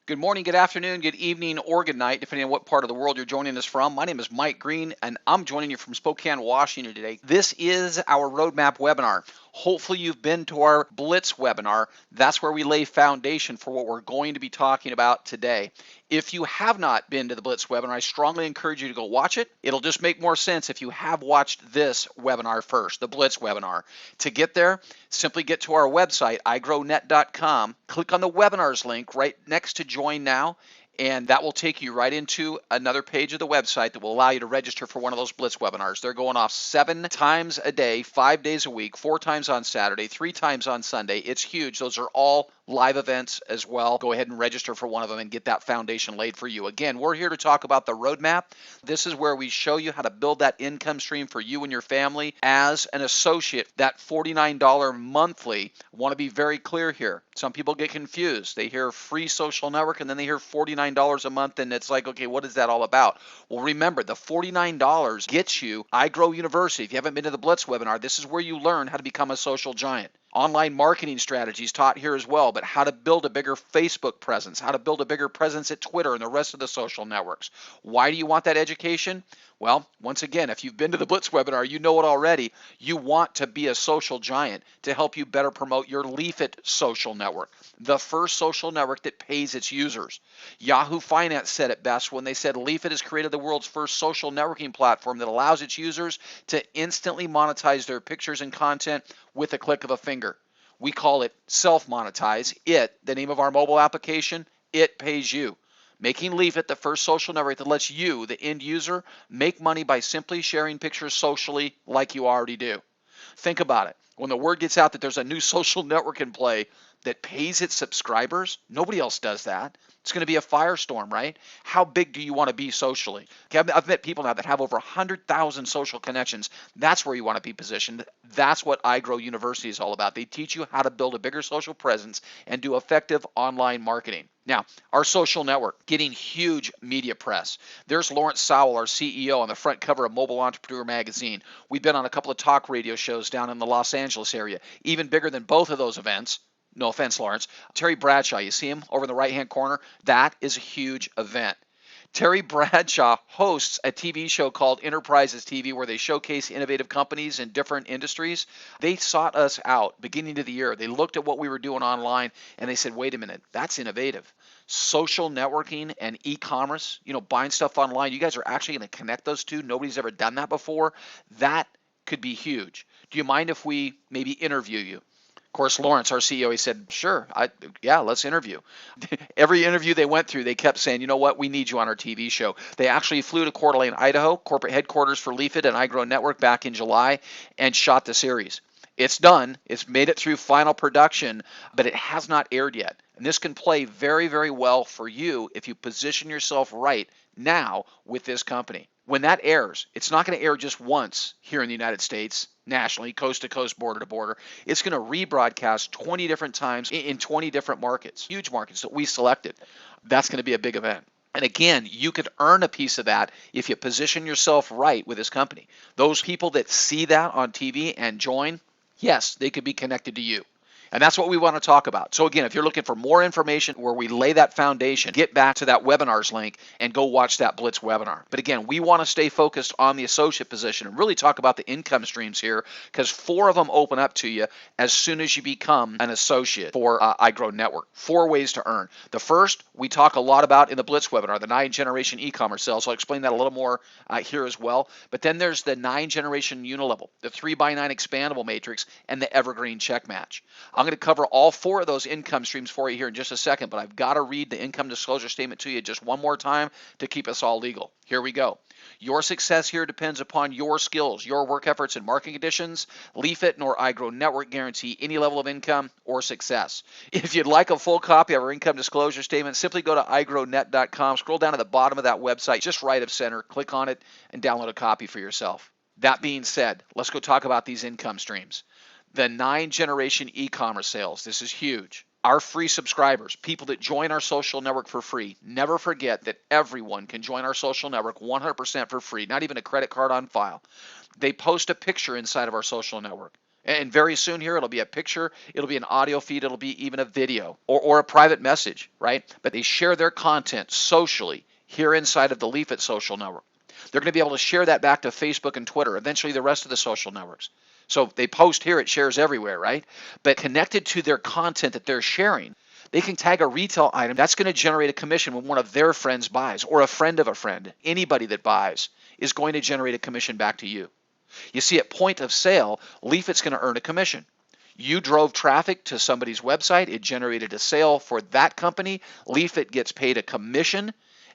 Good morning, good afternoon, good evening, or good night, depending on what part of the world you're joining us from. My name is Mike Green, and I'm joining you from Spokane, Washington today. This is our Roadmap webinar. Hopefully you've been to our Blitz webinar. That's where we lay foundation for what we're going to be talking about today. If you have not been to the Blitz webinar, I strongly encourage you to go watch it. It'll just make more sense if you have watched this webinar first, the Blitz webinar. To get there, simply get to our website, iGrownet.com, click on the webinars link right next to Join Now, and that will take you right into another page of the website that will allow you to register for one of those Blitz webinars. They're going off 7 times a day, 5 days a week, 4 times on Saturday, 3 times on Sunday. It's huge. Those are all live events as well. Go ahead and register for one of them and get that foundation laid for you. Again, we're here to talk about the roadmap. This is where we show you how to build that income stream for you and your family as an associate. That $49 monthly, I want to be very clear here. Some people get confused. They hear free social network and then they hear $49 a month, and it's like, okay, what is that all about? Well, remember, the $49 gets you iGrow University. If you haven't been to the Blitz webinar, this is where you learn how to become a social giant. Online marketing strategies taught here as well, but how to build a bigger Facebook presence, how to build a bigger presence at Twitter and the rest of the social networks. Why do you want that education? Well, once again, if you've been to the Blitz webinar, you know it already. You want to be a social giant to help you better promote your Leaf It social network, the first social network that pays its users. Yahoo Finance said it best when they said Leaf It has created the world's first social networking platform that allows its users to instantly monetize their pictures and content with a click of a finger. We call it self-monetize. The name of our mobile application, it pays you. Making Leaf It the first social network that lets you, the end user, make money by simply sharing pictures socially like you already do. Think about it. When the word gets out that there's a new social network in play that pays its subscribers, nobody else does that. It's going to be a firestorm, right? How big do you want to be socially? Okay, I've met people now that have over 100,000 social connections. That's where you want to be positioned. That's what iGrow University is all about. They teach you how to build a bigger social presence and do effective online marketing. Now, our social network, getting huge media press. There's Lawrence Sowell, our CEO, on the front cover of Mobile Entrepreneur magazine. We've been on a couple of talk radio shows down in the Los Angeles area, even bigger than both of those events. No offense, Lawrence. Terry Bradshaw, you see him over in the right-hand corner? That is a huge event. Terry Bradshaw hosts a TV show called Enterprises TV where they showcase innovative companies in different industries. They sought us out beginning of the year. They looked at what we were doing online and they said, wait a minute, that's innovative. Social networking and e-commerce, buying stuff online, you guys are actually going to connect those two. Nobody's ever done that before. That could be huge. Do you mind if we maybe interview you? Of course, Lawrence, our CEO, he said, sure, let's interview. Every interview they went through, they kept saying, you know what, we need you on our TV show. They actually flew to Coeur d'Alene, Idaho, corporate headquarters for Leaf It and iGrow Network back in July, and shot the series. It's done. It's made it through final production, but it has not aired yet. And this can play very, very well for you if you position yourself right now with this company. When that airs, it's not going to air just once here in the United States, nationally, coast to coast, border to border. It's going to rebroadcast 20 different times in 20 different markets, huge markets that we selected. That's going to be a big event. And again, you could earn a piece of that if you position yourself right with this company. Those people that see that on TV and join, yes, they could be connected to you. And that's what we want to talk about. So again, if you're looking for more information where we lay that foundation, get back to that webinars link and go watch that Blitz webinar. But again, we want to stay focused on the associate position and really talk about the income streams here because 4 of them open up to you as soon as you become an associate for iGrow Network. 4 ways to earn. The first, we talk a lot about in the Blitz webinar, the 9-generation e-commerce sales. So I'll explain that a little more here as well. But then there's the 9-generation unilevel, the 3x9 expandable matrix, and the evergreen check match. I'm going to cover all 4 of those income streams for you here in just a second, but I've got to read the income disclosure statement to you just one more time to keep us all legal. Here we go. Your success here depends upon your skills, your work efforts, and market conditions. Leaf It nor iGrow Network guarantee any level of income or success. If you'd like a full copy of our income disclosure statement, simply go to iGrownet.com, scroll down to the bottom of that website, just right of center, click on it, and download a copy for yourself. That being said, let's go talk about these income streams. The 9-generation e-commerce sales. This is huge. Our free subscribers, people that join our social network for free. Never forget that everyone can join our social network 100% for free, not even a credit card on file. They post a picture inside of our social network. And very soon here, it'll be a picture, it'll be an audio feed, it'll be even a video or a private message, right? But they share their content socially here inside of the Leaf It social network. They're going to be able to share that back to Facebook and Twitter, eventually the rest of the social networks. So they post here, it shares everywhere, right? But connected to their content that they're sharing, they can tag a retail item. That's going to generate a commission when one of their friends buys, or a friend of a friend. Anybody that buys is going to generate a commission back to you. You see, at point of sale, Leafit's going to earn a commission. You drove traffic to somebody's website, it generated a sale for that company. Leafit gets paid a commission,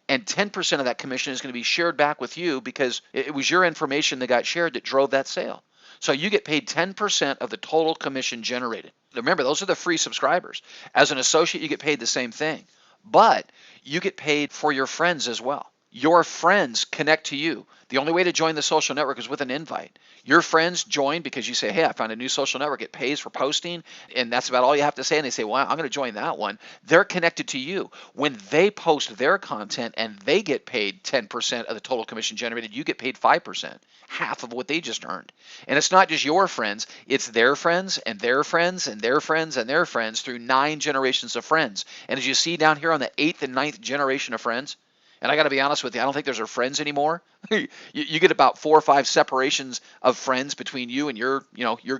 and 10% of that commission is going to be shared back with you because it was your information that got shared that drove that sale. So you get paid 10% of the total commission generated. Remember, those are the free subscribers. As an associate, you get paid the same thing, but you get paid for your friends as well. Your friends connect to you. The only way to join the social network is with an invite. Your friends join because you say, hey, I found a new social network. It pays for posting, and that's about all you have to say. And they say, well, I'm going to join that one. They're connected to you. When they post their content and they get paid 10% of the total commission generated, you get paid 5%, half of what they just earned. And it's not just your friends. It's their friends and their friends and their friends and their friends through 9 generations of friends. And as you see down here on the 8th and 9th generation of friends, and I got to be honest with you, I don't think those are friends anymore. you get about 4 or 5 separations of friends between you and your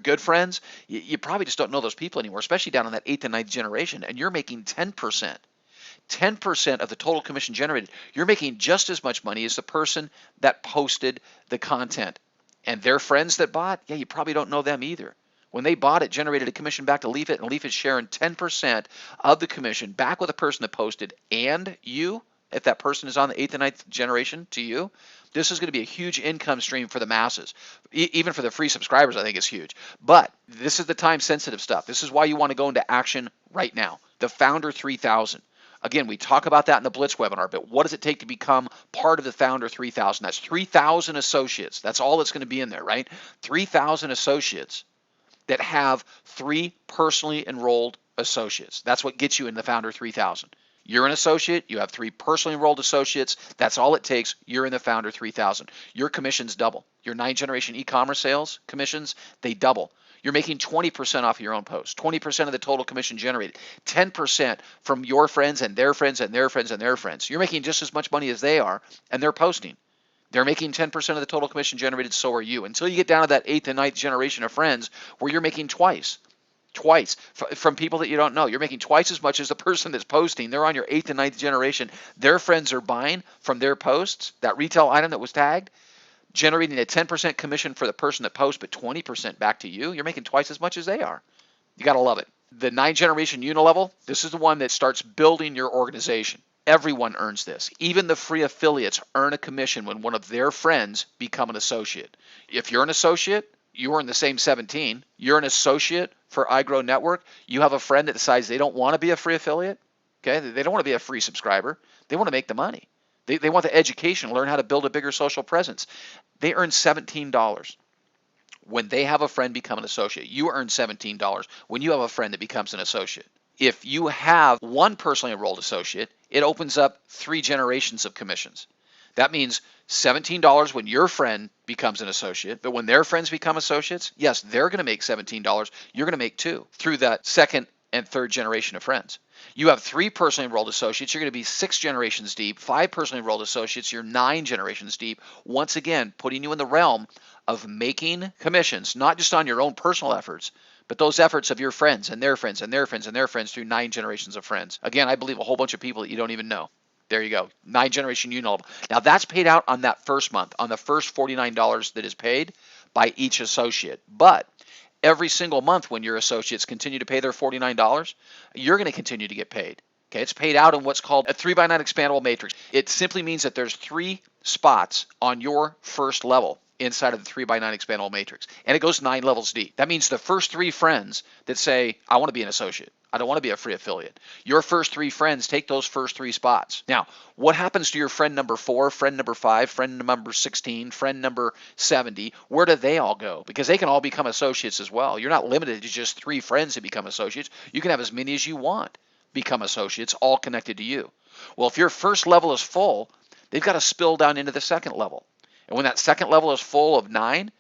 good friends. You probably just don't know those people anymore, especially down on that 8th and 9th generation. And you're making 10%. 10% of the total commission generated. You're making just as much money as the person that posted the content. And their friends that bought, yeah, you probably don't know them either. When they bought it, generated a commission back to Leafit, and Leafit's sharing 10% of the commission back with the person that posted and you. If that person is on the 8th and 9th generation to you, this is going to be a huge income stream for the masses. Even for the free subscribers, I think it's huge. But this is the time-sensitive stuff. This is why you want to go into action right now. The Founder 3000. Again, we talk about that in the Blitz webinar, but what does it take to become part of the Founder 3000? That's 3,000 associates. That's all that's going to be in there, right? 3,000 associates that have 3 personally enrolled associates. That's what gets you in the Founder 3000. You're an associate, you have 3 personally enrolled associates, that's all it takes, you're in the Founder 3000. Your commissions double. Your 9th generation e-commerce sales commissions, they double. You're making 20% off of your own post, 20% of the total commission generated, 10% from your friends and their friends and their friends and their friends. You're making just as much money as they are, and they're posting. They're making 10% of the total commission generated, so are you. Until you get down to that 8th and 9th generation of friends where you're making twice from people that you don't know. You're making twice as much as the person that's posting. They're on your 8th and 9th generation. Their friends are buying from their posts, that retail item that was tagged, generating a 10% commission for the person that posts, but 20% back to you. You're making twice as much as they are. You got to love it. The 9th generation unilevel, this is the one that starts building your organization. Everyone earns this. Even the free affiliates earn a commission when one of their friends become an associate. If you're an associate, you earn the same 17. You're an associate for iGrow Network. You have a friend that decides they don't want to be a free affiliate. Okay, they don't want to be a free subscriber. They want to make the money. They want the education, learn how to build a bigger social presence. They earn $17 when they have a friend become an associate. You earn $17 when you have a friend that becomes an associate. If you have one personally enrolled associate, it opens up 3 generations of commissions. That means $17 when your friend becomes an associate, but when their friends become associates, yes, they're going to make $17. You're going to make 2 through that 2nd and 3rd generation of friends. You have 3 personally enrolled associates, you're going to be 6 generations deep. 5 personally enrolled associates, you're 9 generations deep. Once again, putting you in the realm of making commissions, not just on your own personal efforts, but those efforts of your friends and their friends and their friends and their friends through 9 generations of friends. Again, I believe a whole bunch of people that you don't even know. There you go, 9th generation unilevel. Now that's paid out on that first month, on the first $49 that is paid by each associate. But every single month when your associates continue to pay their $49, you're going to continue to get paid. Okay, it's paid out in what's called a 3x9 expandable matrix. It simply means that there's 3 spots on your first level inside of the 3x9 expandable matrix, and it goes 9 levels deep. That means the first 3 friends that say, I want to be an associate, I don't want to be a free affiliate. Your first 3 friends take those first 3 spots. Now, what happens to your friend number 4, friend number 5, friend number 16, friend number 70? Where do they all go? Because they can all become associates as well. You're not limited to just 3 friends that become associates. You can have as many as you want become associates, all connected to you. Well, if your first level is full, they've got to spill down into the 2nd level. And when that 2nd level is full of 9,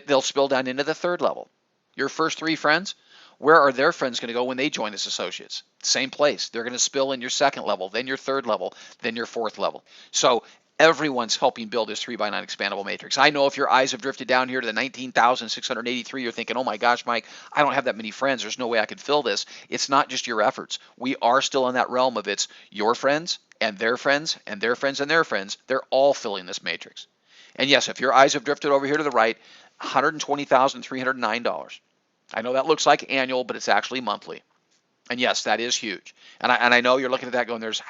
they'll spill down into the 3rd level. Your first three friends, where are their friends going to go when they join as associates? Same place. They're going to spill in your second level, then your third level, then your fourth level. So everyone's helping build this 3x9 expandable matrix. I know if your eyes have drifted down here to the 19,683, you're thinking, oh my gosh, Mike, I don't have that many friends. There's no way I could fill this. It's not just your efforts. We are still in that realm of it's your friends and their friends and their friends and their friends. They're all filling this matrix. And yes, if your eyes have drifted over here to the right, $120,309. I know that looks like annual, but it's actually monthly. And yes, that is huge. And I know you're looking at that going, there's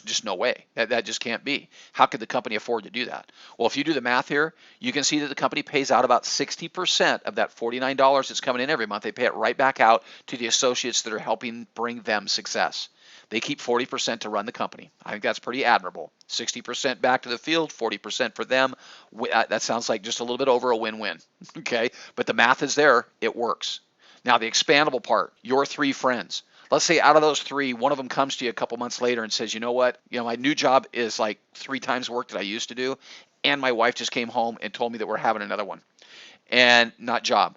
just no way. That just can't be. How could the company afford to do that? Well, if you do the math here, you can see that the company pays out about 60% of that $49 that's coming in every month. They pay it right back out to the associates that are helping bring them success. They keep 40% to run the company. I think that's pretty admirable. 60% back to the field, 40% for them. That sounds like just a little bit over a win-win. Okay, but the math is there. It works. Now the expandable part, your three friends. Let's say out of those three, one of them comes to you a couple months later and says, you know what, my new job is like 3 times the work that I used to do, and my wife just came home and told me that we're having another one, and not job,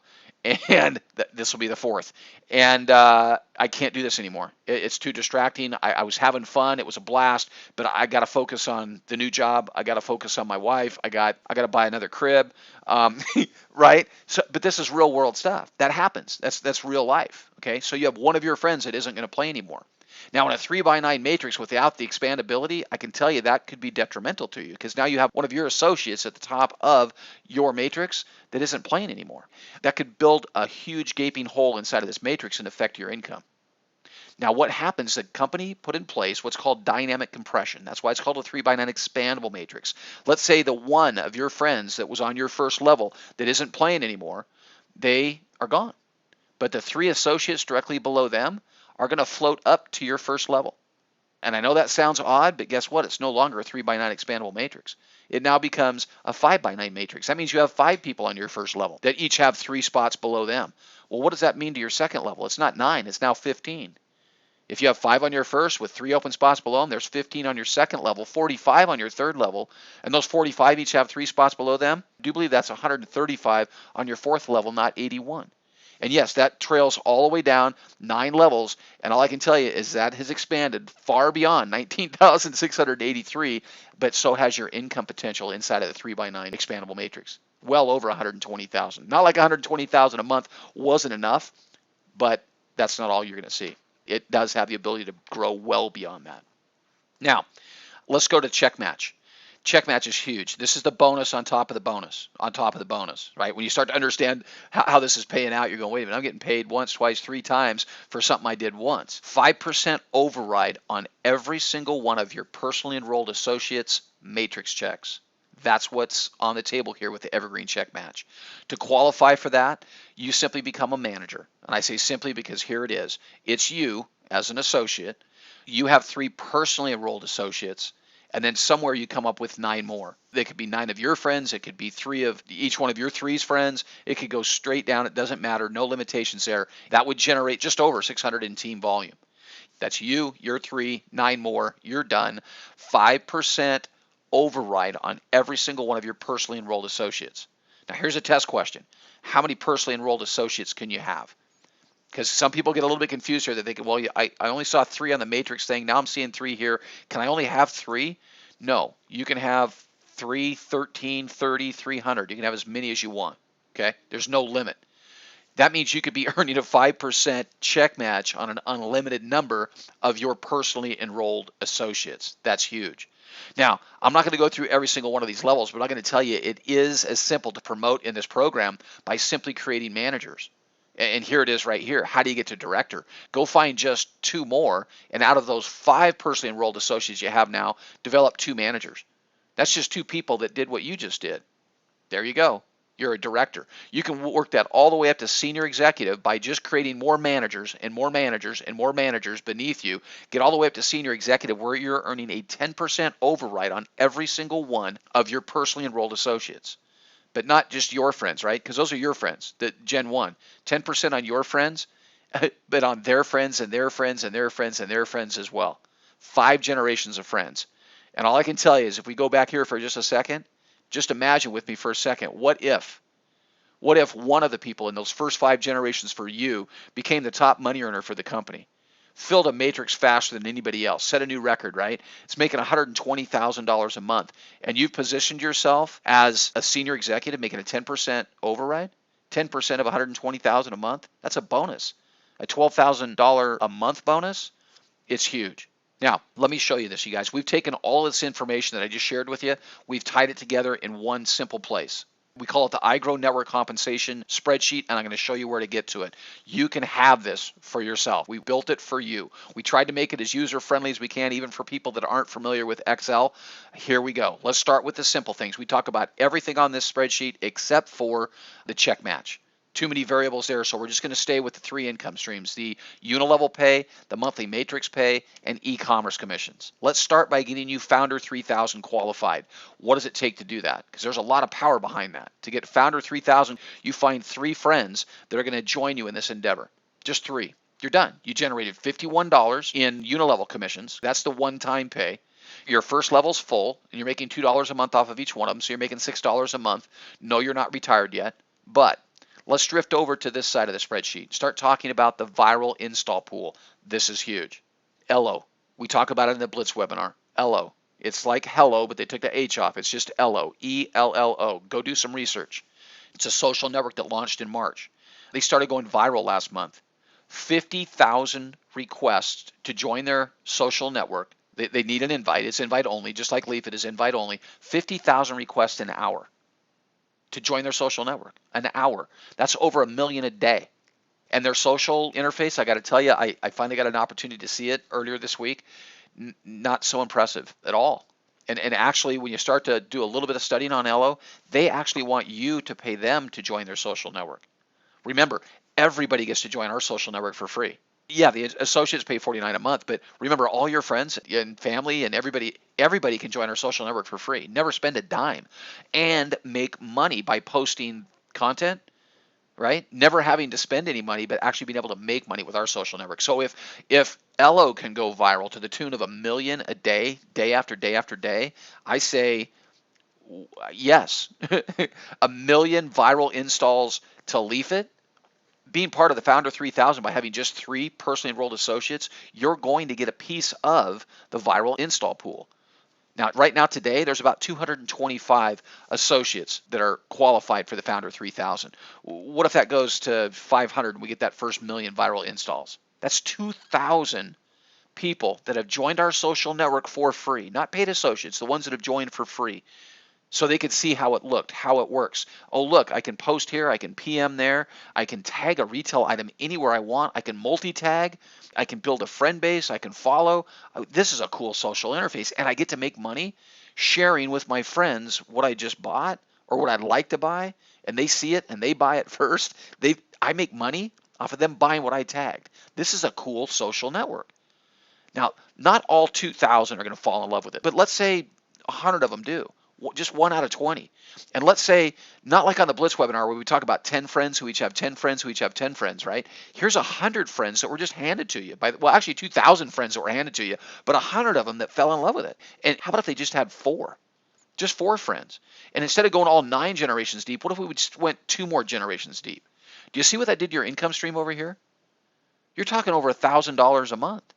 and this will be the fourth, and I can't do this anymore. It's too distracting. I was having fun. It was a blast, but I got to focus on the new job. I got to focus on my wife. I got to buy another crib, right? So, but this is real world stuff. That happens. That's real life. Okay, so you have one of your friends that isn't going to play anymore. Now, in a 3x9 matrix without the expandability, I can tell you that could be detrimental to you because now you have one of your associates at the top of your matrix that isn't playing anymore. That could build a huge gaping hole inside of this matrix and affect your income. Now, what happens, the company put in place what's called dynamic compression. That's why it's called a 3x9 expandable matrix. Let's say the one of your friends that was on your first level that isn't playing anymore, they are gone. But the 3 associates directly below them are going to float up to your first level. And I know that sounds odd, but guess what? It's no longer a 3x9 expandable matrix. It now becomes a 5x9 matrix. That means you have 5 people on your first level that each have 3 spots below them. Well, what does that mean to your second level? It's not 9, it's now 15. If you have 5 on your first with 3 open spots below them, there's 15 on your second level, 45 on your third level, and those 45 each have 3 spots below them. I do believe that's 135 on your fourth level, not 81. And yes, that trails all the way down 9 levels, and all I can tell you is that has expanded far beyond 19,683, but so has your income potential inside of the 3x9 expandable matrix. Well over 120,000. Not like 120,000 a month wasn't enough, but that's not all you're going to see. It does have the ability to grow well beyond that. Now, let's go to check match. Check match is huge. This is the bonus on top of the bonus, on top of the bonus, right? When you start to understand how this is paying out, you're going, wait a minute, I'm getting paid once, twice, 3 times for something I did once. 5% override on every single one of your personally enrolled associates' matrix checks. That's what's on the table here with the Evergreen Check Match. To qualify for that, you simply become a manager. And I say simply because here it is. It's you as an associate. You have 3 personally enrolled associates, and then somewhere you come up with 9 more. They could be 9 of your friends. It could be 3 of each one of your 3's friends. It could go straight down. It doesn't matter. No limitations there. That would generate just over 600 in team volume. That's you, your 3, 9 more. You're done. 5% override on every single one of your personally enrolled associates. Now here's a test question. How many personally enrolled associates can you have? Because some people get a little bit confused here. They think, well, I only saw 3 on the matrix thing. Now I'm seeing 3 here. Can I only have 3? No, you can have 3, 13, 30, 300. You can have as many as you want. Okay, there's no limit. That means you could be earning a 5% check match on an unlimited number of your personally enrolled associates. That's huge. Now, I'm not going to go through every single one of these levels, but I'm going to tell you it is as simple to promote in this program by simply creating managers. And here it is right here. How do you get to director? Go find just 2 more, and out of those 5 personally enrolled associates you have now, develop 2 managers. That's just 2 people that did what you just did. There you go. You're a director. You can work that all the way up to senior executive by just creating more managers and more managers and more managers beneath you. Get all the way up to senior executive where you're earning a 10% override on every single one of your personally enrolled associates. But not just your friends, right? Because those are your friends, the Gen 1. 10% on your friends, but on their friends and their friends and their friends and their friends as well. 5 generations of friends. And all I can tell you is if we go back here for just a second, just imagine with me for a second, what if What if one of the people in those first 5 generations for you became the top money earner for the company? Filled a matrix faster than anybody else, set a new record, right? It's making $120,000 a month. And you've positioned yourself as a senior executive making a 10% override, 10% of $120,000 a month. That's a bonus. A $12,000 a month bonus, it's huge. Now, let me show you this, you guys. We've taken all this information that I just shared with you, we've tied it together in one simple place. We call it the iGrow Network Compensation Spreadsheet, and I'm going to show you where to get to it. You can have this for yourself. We built it for you. We tried to make it as user-friendly as we can, even for people that aren't familiar with Excel. Here we go. Let's start with the simple things. We talk about everything on this spreadsheet except for the check match. Too many variables there, so we're just going to stay with the 3 income streams: the unilevel pay, the monthly matrix pay, and e-commerce commissions. Let's start by getting you Founder 3000 qualified. What does it take to do that? Because there's a lot of power behind that. To get Founder 3000, you find 3 friends that are going to join you in this endeavor. Just 3. You're done. You generated $51 in unilevel commissions. That's the one-time pay. Your first level's full, and you're making $2 a month off of each one of them, so you're making $6 a month. No, you're not retired yet, but let's drift over to this side of the spreadsheet. Start talking about the viral install pool. This is huge. ELO. We talk about it in the Blitz webinar. ELO. It's like hello, but they took the H off. It's just ELO. E-L-L-O. Go do some research. It's a social network that launched in March. They started going viral last month. 50,000 requests to join their social network. They need an invite. It's invite only, just like Leaf. It is invite only. 50,000 requests an hour to join their social network. An hour. That's over 1 million a day. And their social interface, I got to tell you, I finally got an opportunity to see it earlier this week. Not so impressive at all. And actually, when you start to do a little bit of studying on ELO, they actually want you to pay them to join their social network. Remember, everybody gets to join our social network for free. Yeah, the associates pay $49 a month, but remember, all your friends and family and everybody can join our social network for free. Never spend a dime and make money by posting content, right? Never having to spend any money, but actually being able to make money with our social network. So if ELO can go viral to the tune of 1 million a day, day after day after day, I say yes. 1 million viral installs to Leaf It. Being part of the Founder 3000 by having just 3 personally enrolled associates, you're going to get a piece of the viral install pool. Now, right now today, there's about 225 associates that are qualified for the Founder 3000. What if that goes to 500 and we get that first 1 million viral installs? That's 2,000 people that have joined our social network for free, not paid associates, the ones that have joined for free. So they could see how it looked, how it works. Oh, look, I can post here, I can PM there, I can tag a retail item anywhere I want, I can multi-tag, I can build a friend base, I can follow. This is a cool social interface, and I get to make money sharing with my friends what I just bought or what I'd like to buy, and they see it and they buy it first. I make money off of them buying what I tagged. This is a cool social network. Now, not all 2,000 are going to fall in love with it, but let's say 100 of them do. Just 1 out of 20. And let's say, not like on the Blitz webinar where we talk about 10 friends who each have 10 friends who each have 10 friends, right? Here's 100 friends that were just handed to you. Well, actually 2,000 friends that were handed to you, but 100 of them that fell in love with it. And how about if they just had 4? Just 4 friends. And instead of going all 9 generations deep, what if we just went 2 more generations deep? Do you see what that did to your income stream over here? You're talking over $1,000 a month.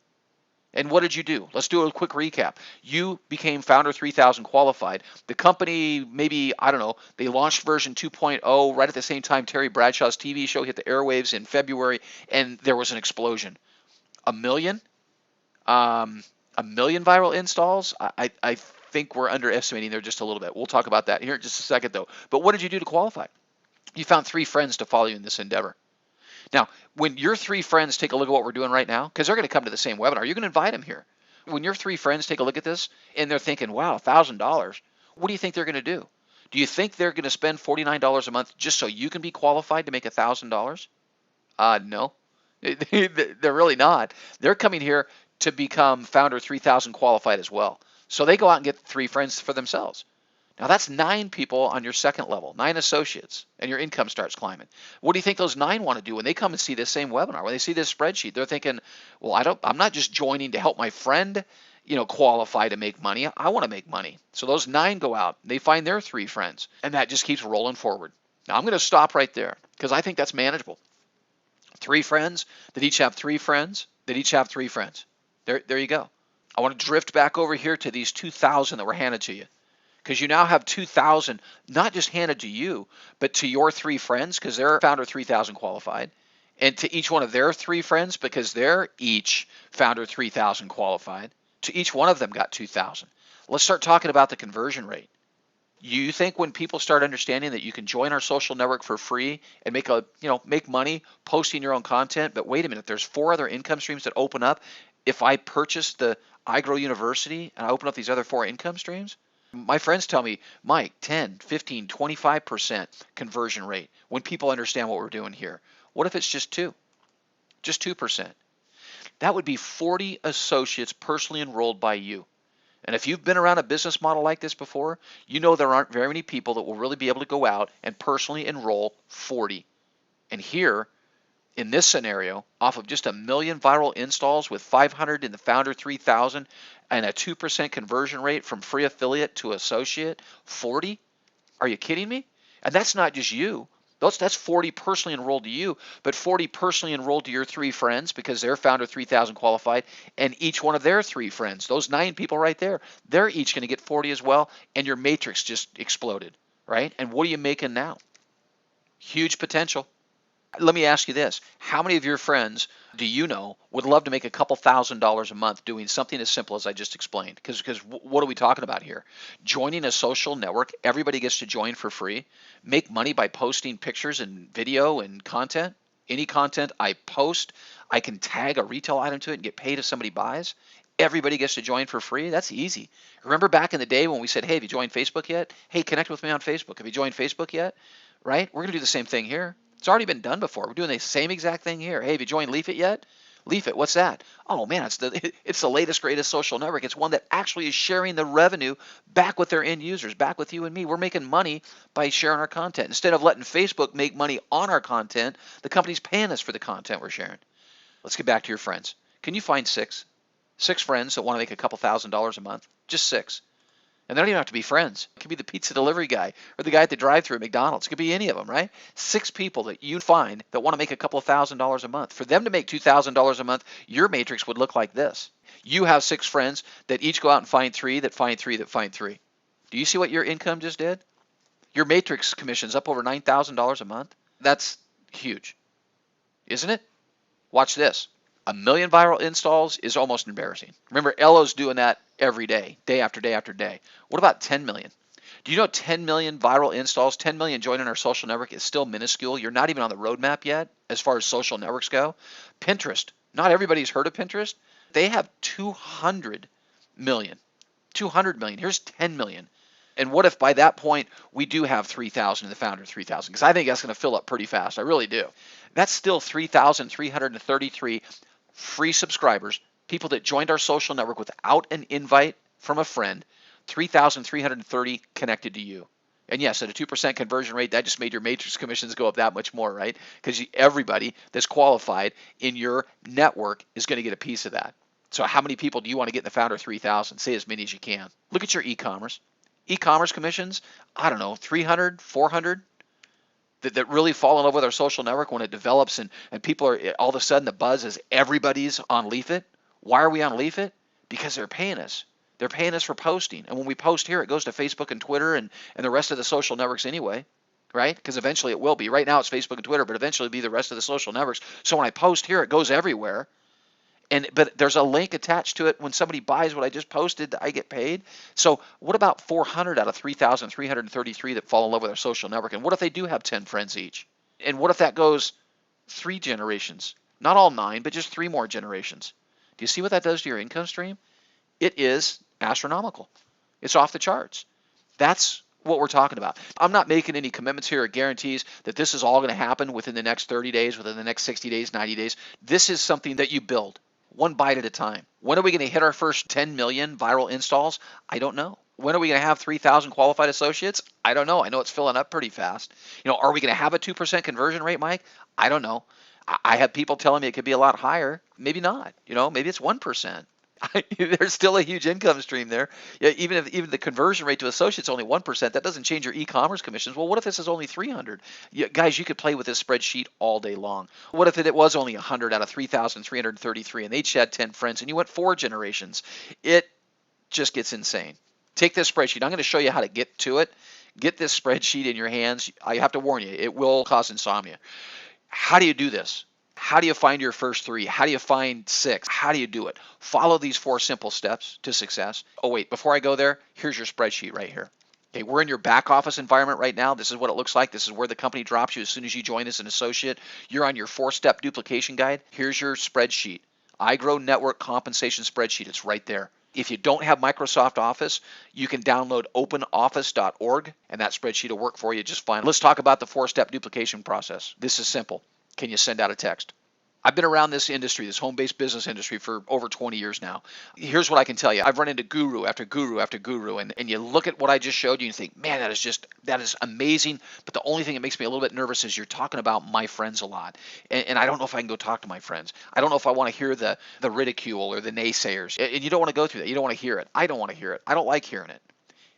And what did you do? Let's do a quick recap. You became Founder 3000 qualified. The company, maybe, I don't know, they launched version 2.0 right at the same time Terry Bradshaw's TV show hit the airwaves in February, and there was an explosion. 1 million? 1 million viral installs? I think we're underestimating there just a little bit. We'll talk about that here in just a second, though. But what did you do to qualify? You found 3 friends to follow you in this endeavor. Now, when your 3 friends take a look at what we're doing right now, because they're going to come to the same webinar, you're going to invite them here. When your 3 friends take a look at this and they're thinking, wow, $1,000, what do you think they're going to do? Do you think they're going to spend $49 a month just so you can be qualified to make $1,000? No, they're really not. They're coming here to become Founder 3000 qualified as well. So they go out and get 3 friends for themselves. Now that's 9 people on your second level, 9 associates, and your income starts climbing. What do you think those 9 want to do when they come and see this same webinar? When they see this spreadsheet, they're thinking, well, I'm not just joining to help my friend, qualify to make money. I want to make money. So those 9 go out, they find their 3 friends, and that just keeps rolling forward. Now I'm going to stop right there because I think that's manageable. 3 friends that each have 3 friends that each have 3 friends. There you go. I want to drift back over here to these 2,000 that were handed to you, because you now have 2,000 not just handed to you, but to your 3 friends because they're founder 3,000 qualified, and to each one of their 3 friends because they're each founder 3,000 qualified. To each one of them got 2,000. Let's start talking about the conversion rate. You think when people start understanding that you can join our social network for free and make money posting your own content, but wait a minute, there's 4 other income streams that open up if I purchase the iGrow University and I open up these other 4 income streams? My friends tell me, Mike, 10, 15, 25% conversion rate when people understand what we're doing here. What if it's just 2? Just 2%. That would be 40 associates personally enrolled by you. And if you've been around a business model like this before, you know there aren't very many people that will really be able to go out and personally enroll 40. And here, in this scenario, off of just 1,000,000 viral installs with 500 in the founder 3,000 and a 2% conversion rate from free affiliate to associate, 40? Are you kidding me? And that's not just you. That's 40 personally enrolled to you, but 40 personally enrolled to your 3 friends because they're founder 3,000 qualified, and each one of their 3 friends, those 9 people right there, they're each going to get 40 as well, and your matrix just exploded, right? And what are you making now? Huge potential. Let me ask you this. How many of your friends do you know would love to make a couple $1,000s a month doing something as simple as I just explained? Because what are we talking about here? Joining a social network, everybody gets to join for free, make money by posting pictures and video and content. Any content I post, I can tag a retail item to it and get paid if somebody buys. Everybody gets to join for free. That's easy. Remember back in the day when we said, hey, have you joined Facebook yet? Hey, connect with me on Facebook. Have you joined Facebook yet? Right? We're going to do the same thing here. It's already been done before. We're doing the same exact thing here. Hey, have you joined Leaf It yet? Leaf It, what's that? Oh man, it's the latest, greatest social network. It's one that actually is sharing the revenue back with their end users, back with you and me. We're making money by sharing our content. Instead of letting Facebook make money on our content, the company's paying us for the content we're sharing. Let's get back to your friends. Can you find 6? 6 friends that want to make a couple $1,000s a month? Just 6. And they don't even have to be friends. It could be the pizza delivery guy or the guy at the drive-thru at McDonald's. It could be any of them, right? 6 people that you find that want to make a couple of $1,000s a month. For them to make $2,000 a month, your matrix would look like this. You have 6 friends that each go out and find 3 that find 3 that find 3. Do you see what your income just did? Your matrix commission's up over $9,000 a month. That's huge, isn't it? Watch this. 1,000,000 viral installs is almost embarrassing. Remember, Elo's doing that every day, day after day after day. What about 10 million? Do you know 10 million viral installs, 10 million joining our social network is still minuscule? You're not even on the roadmap yet as far as social networks go. Pinterest, not everybody's heard of Pinterest. They have 200 million. 200 million. Here's 10 million. And what if by that point we do have 3,000 in the founder 3,000? Because I think that's going to fill up pretty fast. I really do. That's still 3,333 free subscribers, people that joined our social network without an invite from a friend, 3,330 connected to you. And yes, at a 2% conversion rate, that just made your matrix commissions go up that much more, right? Because everybody that's qualified in your network is going to get a piece of that. So how many people do you want to get in the founder 3,000? Say as many as you can. Look at your e-commerce. E-commerce commissions, I don't know, 300, 400 that really fall in love with our social network when it develops and people are all of a sudden the buzz is everybody's on Leaf It. Why are we on Leaf It? Because they're paying us. They're paying us for posting. And when we post here, it goes to Facebook and Twitter and the rest of the social networks anyway, right? Because eventually it will be. Right now it's Facebook and Twitter, but eventually it'll be the rest of the social networks. So when I post here, it goes everywhere. But there's a link attached to it. When somebody buys what I just posted, I get paid. So what about 400 out of 3,333 that fall in love with our social network? And what if they do have 10 friends each? And what if that goes 3 generations? Not all 9, but just 3 more generations. Do you see what that does to your income stream? It is astronomical. It's off the charts. That's what we're talking about. I'm not making any commitments here or guarantees that this is all going to happen within the next 30 days, within the next 60 days, 90 days. This is something that you build one bite at a time. When are we going to hit our first 10 million viral installs? I don't know. When are we going to have 3,000 qualified associates? I don't know. I know it's filling up pretty fast. Are we going to have a 2% conversion rate, Mike? I don't know. I have people telling me it could be a lot higher. Maybe not. Maybe it's 1%. There's still a huge income stream there. Yeah, even the conversion rate to associates only 1%, that doesn't change your e-commerce commissions. Well, what if this is only 300? Guys, you could play with this spreadsheet all day long. What if it was only 100 out of 3,333 and they each had 10 friends and you went 4 generations? It just gets insane. Take this spreadsheet. I'm going to show you how to get to it. Get this spreadsheet in your hands. I have to warn you, it will cause insomnia. How do you do this? How do you find your first 3? How do you find 6? How do you do it? Follow these 4 simple steps to success. Oh wait, before I go there, here's your spreadsheet right here. Okay, we're in your back office environment right now. This is what it looks like. This is where the company drops you as soon as you join as an associate. You're on your 4-step duplication guide. Here's your spreadsheet. iGrow Network Compensation Spreadsheet. It's right there. If you don't have Microsoft Office, you can download openoffice.org, and that spreadsheet will work for you just fine. Let's talk about the 4-step duplication process. This is simple. Can you send out a text? I've been around this industry, this home-based business industry, for over 20 years now. Here's what I can tell you. I've run into guru after guru after guru, and you look at what I just showed you and you think, man, that is amazing. But the only thing that makes me a little bit nervous is you're talking about my friends a lot. And I don't know if I can go talk to my friends. I don't know if I want to hear the ridicule or the naysayers. And you don't want to go through that. You don't want to hear it. I don't want to hear it. I don't like hearing it.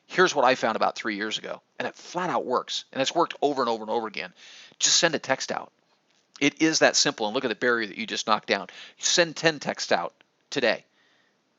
Here's what I found about 3 years ago, and it flat out works. And it's worked over and over and over again. Just send a text out. It is that simple, and look at the barrier that you just knocked down. Send 10 texts out today.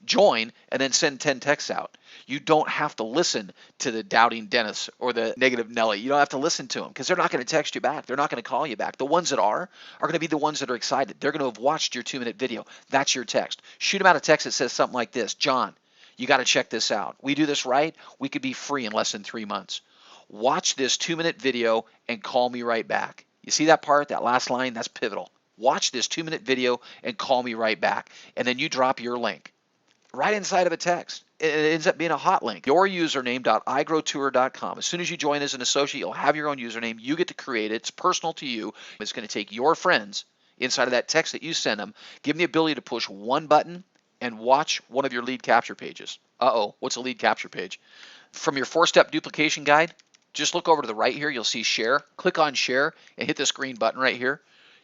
Join and then send 10 texts out. You don't have to listen to the doubting Dennis or the negative Nelly. You don't have to listen to them because they're not going to text you back. They're not going to call you back. The ones that are going to be the ones that are excited. They're going to have watched your 2-minute video. That's your text. Shoot them out a text that says something like this. John, you got to check this out. We do this right, we could be free in less than 3 months. Watch this 2-minute video and call me right back. You see that part, that last line? That's pivotal. Watch this 2-minute video and call me right back. And then you drop your link right inside of a text. It ends up being a hot link. Your username.igrowtour.com. As soon as you join as an associate, you'll have your own username. You get to create it. It's personal to you. It's going to take your friends inside of that text that you send them, give them the ability to push one button and watch one of your lead capture pages. Uh-oh, what's a lead capture page? From your 4-step duplication guide, just look over to the right here. You'll see share. Click on share and hit this green button right here.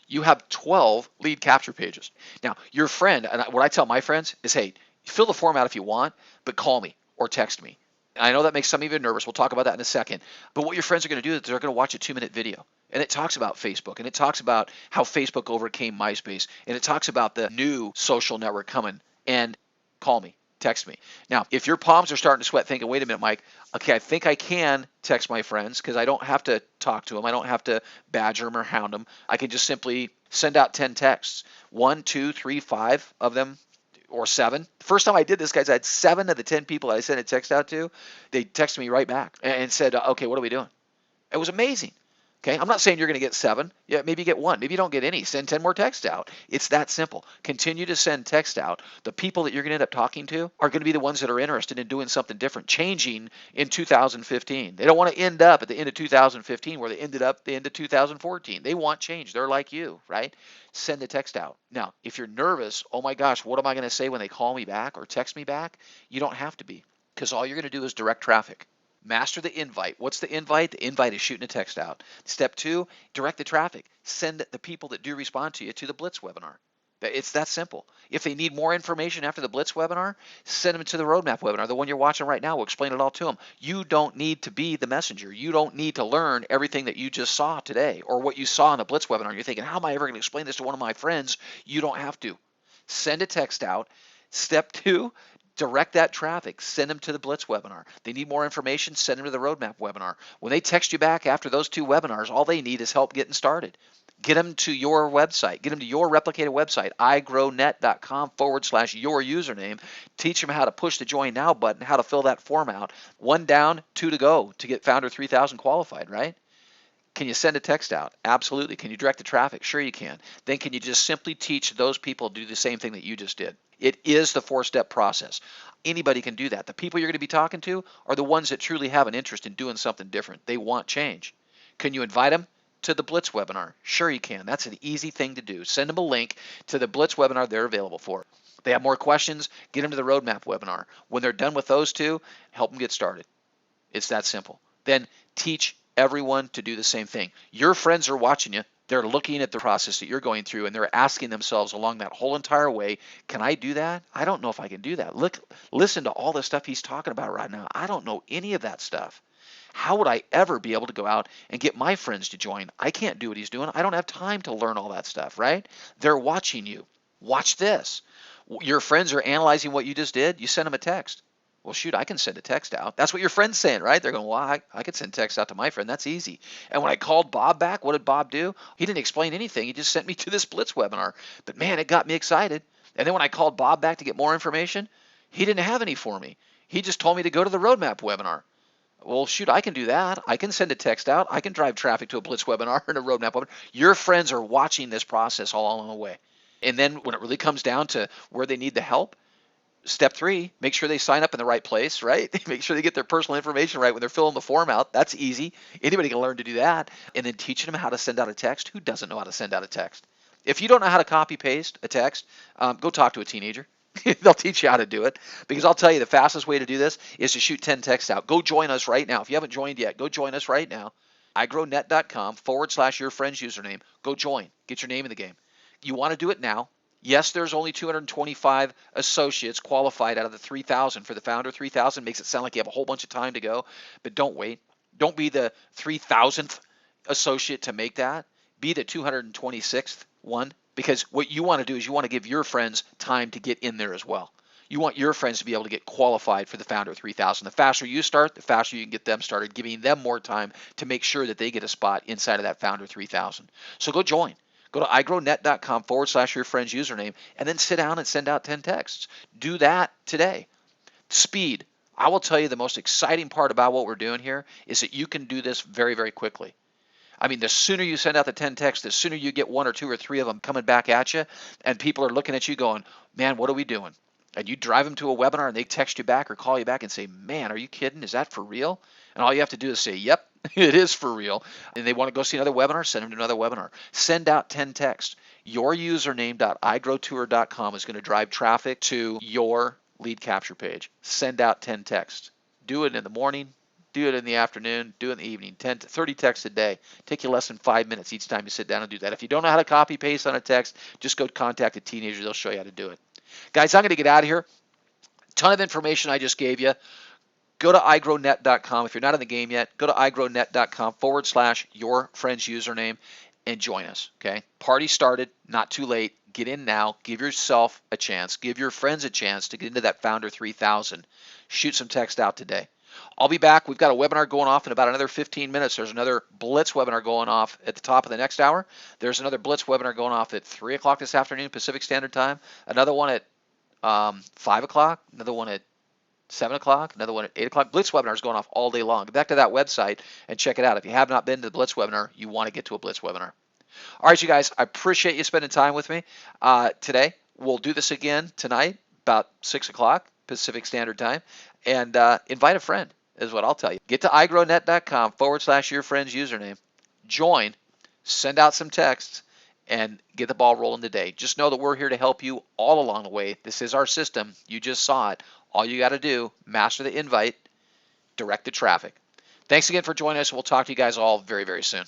You have 12 lead capture pages. Now, your friend, and what I tell my friends is, hey, fill the form out if you want, but call me or text me. I know that makes some of you nervous. We'll talk about that in a second. But what your friends are going to do is they're going to watch a 2-minute video. And it talks about Facebook. And it talks about how Facebook overcame MySpace. And it talks about the new social network coming. And call me. Text me. Now, if your palms are starting to sweat thinking, wait a minute, Mike, okay, I think I can text my friends because I don't have to talk to them. I don't have to badger them or hound them. I can just simply send out 10 texts. 1, 2, 3, 5 of them, or 7. The first time I did this, guys, I had 7 of the 10 people I sent a text out to. They texted me right back and said, okay, what are we doing? It was amazing. Okay, I'm not saying you're going to get 7. Yeah, maybe you get 1. Maybe you don't get any. Send 10 more texts out. It's that simple. Continue to send text out. The people that you're going to end up talking to are going to be the ones that are interested in doing something different, changing in 2015. They don't want to end up at the end of 2015 where they ended up at the end of 2014. They want change. They're like you, right? Send a text out. Now, if you're nervous, oh my gosh, what am I going to say when they call me back or text me back? You don't have to be, because all you're going to do is direct traffic. Master the invite. What's the invite? The invite is shooting a text out. Step 2, direct the traffic. Send the people that do respond to you to the Blitz webinar. It's that simple. If they need more information after the Blitz webinar, send them to the Roadmap webinar. The one you're watching right now will explain it all to them. You don't need to be the messenger. You don't need to learn everything that you just saw today or what you saw in the Blitz webinar. You're thinking, how am I ever going to explain this to one of my friends? You don't have to. Send a text out. Step 2, direct that traffic. Send them to the Blitz webinar. They need more information, send them to the Roadmap webinar. When they text you back after those 2 webinars, all they need is help getting started. Get them to your website. Get them to your replicated website, igrownet.com/your username. Teach them how to push the Join Now button, how to fill that form out. 1 down, 2 to go to get Founder 3000 qualified, right? Can you send a text out? Absolutely. Can you direct the traffic? Sure you can. Then can you just simply teach those people to do the same thing that you just did? It is the 4-step process. Anybody can do that. The people you're going to be talking to are the ones that truly have an interest in doing something different. They want change. Can you invite them to the Blitz webinar? Sure you can. That's an easy thing to do. Send them a link to the Blitz webinar they're available for. They have more questions, get them to the Roadmap webinar. When they're done with those 2, help them get started. It's that simple. Then teach everyone to do the same thing. Your friends are watching you. They're looking at the process that you're going through and they're asking themselves along that whole entire way, can I do that? I don't know if I can do that. Look, listen to all the stuff he's talking about right now. I don't know any of that stuff. How would I ever be able to go out and get my friends to join? I can't do what he's doing. I don't have time to learn all that stuff, right? They're watching you. Watch this. Your friends are analyzing what you just did. You send them a text. Well, shoot, I can send a text out. That's what your friend's saying, right? They're going, well, I could send text out to my friend. That's easy. And when I called Bob back, what did Bob do? He didn't explain anything. He just sent me to this Blitz webinar. But man, it got me excited. And then when I called Bob back to get more information, he didn't have any for me. He just told me to go to the roadmap webinar. Well, shoot, I can do that. I can send a text out. I can drive traffic to a Blitz webinar and a roadmap webinar. Your friends are watching this process all along the way. And then when it really comes down to where they need the help, step 3, make sure they sign up in the right place, right? Make sure they get their personal information right when they're filling the form out. That's easy. Anybody can learn to do that. And then teaching them how to send out a text. Who doesn't know how to send out a text? If you don't know how to copy paste a text, go talk to a teenager. They'll teach you how to do it, because I'll tell you the fastest way to do this is to shoot 10 texts out. Go join us right now. If you haven't joined yet, go join us right now. iGrownet.com/your friend's username. Go join. Get your name in the game. You want to do it now. Yes, there's only 225 associates qualified out of the 3,000 for the Founder 3000. Makes it sound like you have a whole bunch of time to go, but don't wait. Don't be the 3,000th associate to make that. Be the 226th one, because what you want to do is you want to give your friends time to get in there as well. You want your friends to be able to get qualified for the Founder 3000. The faster you start, the faster you can get them started, giving them more time to make sure that they get a spot inside of that Founder 3000. So go join. Go to iGrownet.com/your friend's username and then sit down and send out 10 texts. Do that today. Speed. I will tell you the most exciting part about what we're doing here is that you can do this very, very quickly. I mean, the sooner you send out the 10 texts, the sooner you get 1 or 2 or 3 of them coming back at you, and people are looking at you going, man, what are we doing? And you drive them to a webinar and they text you back or call you back and say, man, are you kidding? Is that for real? And all you have to do is say, yep, it is for real. And they want to go see another webinar, send them to another webinar. Send out 10 texts. Your username.igrowtour.com is going to drive traffic to your lead capture page. Send out 10 texts. Do it in the morning. Do it in the afternoon. Do it in the evening. 10 to 30 texts a day. Take you less than 5 minutes each time you sit down and do that. If you don't know how to copy paste on a text, just go contact a teenager. They'll show you how to do it. Guys, I'm going to get out of here. Ton of information I just gave you. Go to iGrownet.com. If you're not in the game yet, go to iGrownet.com/your friend's username and join us. Okay? Party started, not too late. Get in now. Give yourself a chance. Give your friends a chance to get into that Founder 3000. Shoot some text out today. I'll be back. We've got a webinar going off in about another 15 minutes. There's another Blitz webinar going off at the top of the next hour. There's another Blitz webinar going off at 3 o'clock this afternoon, Pacific Standard Time. Another one at 5 o'clock. Another one at 7 o'clock. Another one at 8 o'clock. Blitz webinar is going off all day long. Get back to that website and check it out. If you have not been to the Blitz webinar, you want to get to a Blitz webinar. All right, you guys, I appreciate you spending time with me today. We'll do this again tonight, about 6 o'clock Pacific Standard Time. And invite a friend is what I'll tell you. Get to iGrownet.com/your friend's username. Join, send out some texts, and get the ball rolling today. Just know that we're here to help you all along the way. This is our system. You just saw it. All you got to do, master the invite, direct the traffic. Thanks again for joining us. We'll talk to you guys all very, very soon.